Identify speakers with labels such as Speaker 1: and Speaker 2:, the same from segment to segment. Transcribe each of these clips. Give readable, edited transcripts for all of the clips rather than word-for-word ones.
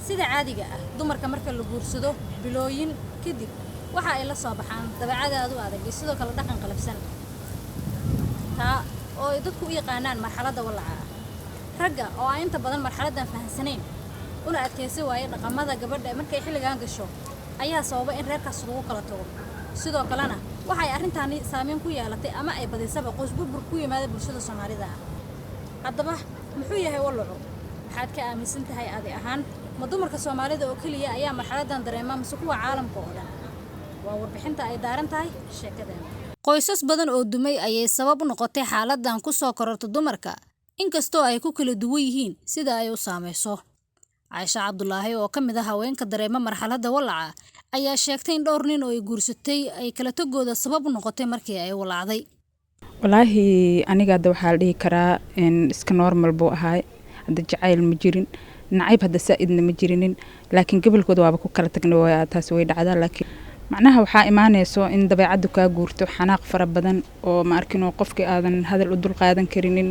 Speaker 1: sida caadiga ah dumarka marka la guursado bilooyin kadib waxa ay la soo baxaan dabeecadaadu adag iyo sidoo kale dhaqan qalabsan taa oo ay dadku u yaqaanaan marxaladda walaaca ragga oo ay inta badan marxaladdan fahansaneen una adkaysi waayay dhaqamada gabadha markay xilligan gasho ayaa sababa in reerkaas lagu kala tago sidoo kalena waxay arrintaani saameyn ku yeelatay ama ay badisaba qoys burbur ku yimaada bulshada Soomaalida haddaba muxuu yahay walaacu maxaad ka aaminsan tahay adi ahaan ma dumarka Soomaalida oo kaliya ayaa marxaladdan dareema mise kuwa caalamka oo dhan waa warbixinta ay daaran tahay sheekadan qoysas badan oo dumay ayay sabab u noqotay xaaladdan ku soo kororto dumarka inkastoo ay ku kala duwan yihiin sida ay u saameyso Aisha Cabdullaahi oo ka mid ah haweenka dareema marxaladda walaaca ayaa sheegtay in dhowr nin oo ay guursatay ay kala tagooda sabab u noqotay markii ay walaacday
Speaker 2: walaahi aniga hadda waxaa la dhihi karaa in iska normal buu ahaa hadda jacayl ma jirin nacayb hadda saa'idna ma jirinin laakiin gobolkooda waaba ku kala tagnay waa taas way dhacdaa laakiin macnaha waxaa imaanayso in dabeecaddu ka guurto xanaaq fara badan oo ma arkin oo qofkii aadan hadal u dul qaadan karinin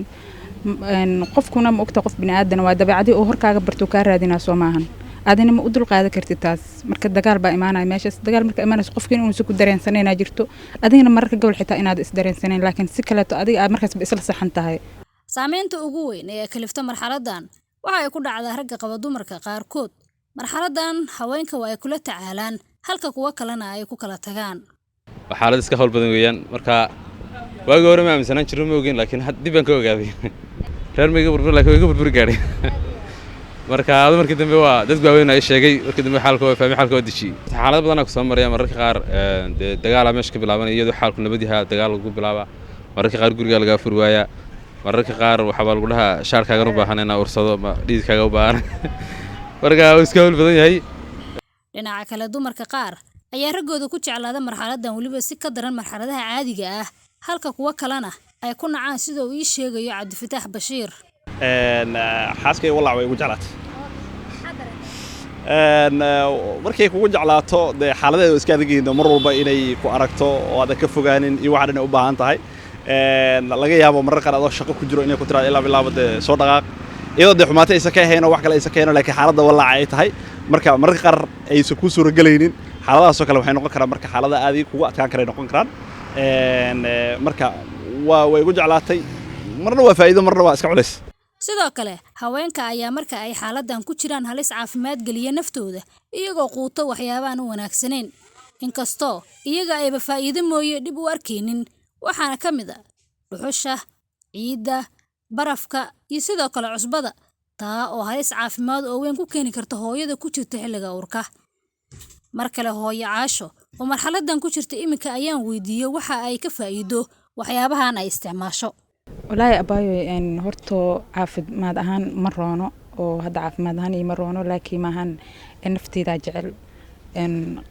Speaker 2: qofkuna ma ogta qof bini'aadan waa dabeecadii oo horkaaga barto ka raadinaa soo maahan aadina ma u dul qaadan kartid taas marka dagaal baa imaanaya meeshaas dagaal marka imaanayso qofkiina uu ku dareensanayna jirto adigina mararka gobol xitaa inaad is dareensaneen laakiin si kale adiga aad markaas isla saxan tahay
Speaker 1: saameynta ugu weyn ee kalifta marxaladdan waxa ay ku dhacdaa ragga qaba dumarka qaarkood marxaladdan haweenka waa ay kula tacaalaan halka kuwa kalena ay ku kala tagaan
Speaker 3: xaalad iska hawl badan weeyaan marka waagi hore ma aaminsanaan jirno ma ogeyn laakiin dib baan ka ogaaday reer mayga burbur laakiin way iga burburi gaadhay marka markii dambe waa dad waaweyn ay sheegay markii dambe xaalka waa fahmay xaalka waa dishii xaalad badan ku soo maraya mararka qaar dagaal meesha ka bilaabanay iyadoo xaalku nabad yahay dagaal lagu bilaaba mararka qaar guriga laga fur waaya mararka qaar waxa lagu dhahaa shaarkaaga u baahan inaa ursado ma dhiidkaaga u baahan marka uu iska hawl badan yahay
Speaker 1: dhinaca kale dumarka qaar ayaa raggooda ku jeclaada marxaladdan waliba si ka daran marxaladaha caadiga ah halka kuwa kalena ay ku nacaan sida uu ii sheegayo Cabdifataax Bashiir
Speaker 4: xaaskay walaac way ugu jeclaatay markay kugu jeclaato de xaaladeedu iska adeegayno mar walba inay ku aragto oo aad ka fogaanin iyo waxa dhan u baahan tahay laga yaabo marar qaar adoo shaqo ku jiro inay ku tiraado ilaa bilaabo de soo dhaqaaq iyadoo de xumaatay isa ka hayno wax kale isa ka hayno laakiin xaaladda walaac ay tahay marka mararka qaar aysan ku suura galaynin xaaladahaas oo kale waxay noqon karaan marka xaalada aad kugu adkaan karay noqon karaan marka way ugu jeclaatay marna waa faa'iido marna waa iska culays
Speaker 1: sidoo kale haweenka ayaa marka ay xaaladdan ku jiraan halis caafimaad galiya naftooda iyagoo quuto waxyaabahan u wanaagsaneyn inkastoo iyaga ayba faa'iido mooye dib u arkaynin waxaana ka mid ah dhuxusha ciidda barafka iyo sidoo kale cusbada taa oo halis caafimaad oo weyn ku keeni karta hooyada ku jirta xilliga uurka mar kale hooyo Caasho oo marxaladdan ku jirta iminka ayaan weydiiyay waxa ay ka faa'iido waxyaabahan ay isticmaasho
Speaker 2: walaahi abaayo horto caafimaad ahaan ma roono oo hadda caafimaad ahaan ma roono laakiin maahan nafteeda jecel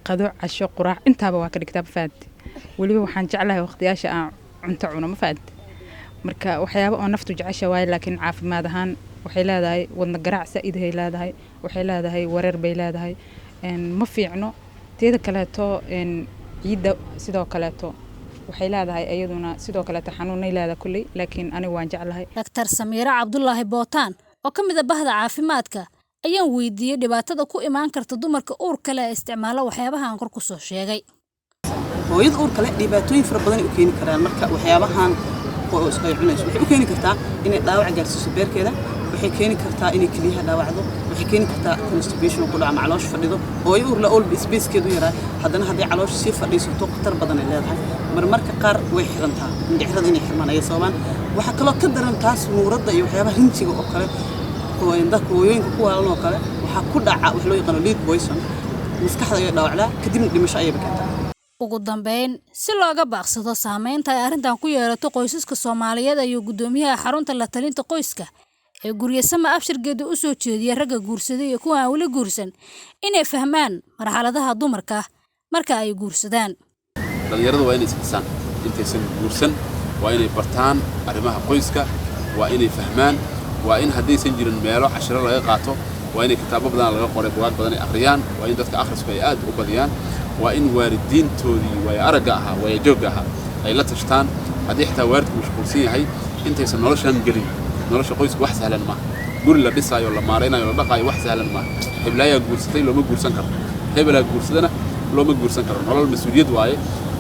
Speaker 2: qado casho quraac intaaba waa ka dhigtaa faad waliba waxaan jeclahay waqtiyaasha aan cunto cuno ma faad marka waxyaabo oo naftu jecesha waay laakiin caafimaad ahaan waxay leedahay wadna garaac saa'id ay leedahay waxay leedahay wareer bay leedahay ma fiicno teeda kaleeto ciidda sidoo kaleeto waxay leedahay ayaduna sidoo kale xanuunay leedahay kulli laakiin anigu waan jeclahay
Speaker 1: Dr. Samiira Cabdullaahi Bootaan oo ka mid ah bahda caafimaadka ayaan weydiiyay dhibaatada ku imaan karta dumarka uurka leh isticmaala waxyaabahan kor ku soo sheegay
Speaker 5: hooyada uurka leh dhibaatooyin fara badan u keeni karaan marka waxyaabahan oo isku cunayso waxay u keeni kartaa inay dhaawac gaarsiiso beerkeeda waxay keeni kartaa inay kaliyaha dhaawacdo waxay keeni kartaa constipation ku dhaca caloosh fadhido hooyo uur la all spacekeedu yaraa haddana haddii caloosh si fadhiisato khatar badan ay leedahay marmarka qaar way xirantaa mindhicrada inay xirmaan ay sababaan waxa kaloo ka daran taas nuuradda iyo waxyaabaha rinjiga oo kale oo dadka hooyooyinka ku waalan oo kale waxaa ku dhaca wax loo yaqaan lead poison maskaxda ay dhaawacdaa kadibna dhimasho ayay keentaa
Speaker 1: ugu dambeyn si looga baaqsado saameynta ay arrintan ku yeelato qoysaska Soomaaliyeed ayuu gudoomiyaha xarunta la talinta qoyska ee Guryasama Abshirgeedu u soo jeediyay ragga guursaday iyo kuwa aan wali guursan inay fahmaan marxaladaha dumarka marka ay guursadaan
Speaker 6: dhalinyaradu waa inay isdhisaan intaysan guursan waa inay bartaan arrimaha qoyska waa inay fahmaan waa in haddaysan jirin meelo cashiro laga qaato waa inay kitaabo badan laga qoray buugaag badan ay akhriyaan waa in dadka akhrisku ay aad u badiyaan waa in waalidiintoodii way aragga ahaa way joogga ahaa ay la tashtaan haddii xitaa waalidku mashquulsan yahay intaysan noloshan gelin nolosha qoysku wax sahlan ma guri la dhisaayo la maareynayo la dhaqaayo wax sahlan ma heblayaa guursatay looma guursan karo hebelaa guursadana looma guursan karo nolol mas'uuliyad waaye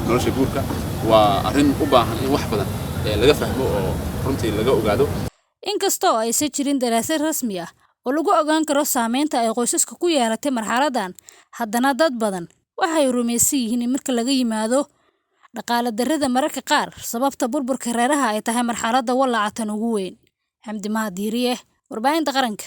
Speaker 6: nolosha guurka waa arrin u baahan in wax badan laga fahmo oo runtii laga ogaado
Speaker 1: inkastoo aysan jirin daraasad rasmi ah oo lagu ogaan karo saameynta ay qoysaska ku yeelatay marxaladan haddana dad badan waxay rumaysan yihiin in marka laga yimaado dhaqaale darrada mararka qaar sababta burburka reeraha ay tahay marxaladda walaaca tan ugu weyn xamdi mahadiiriye warbaahinta qaranka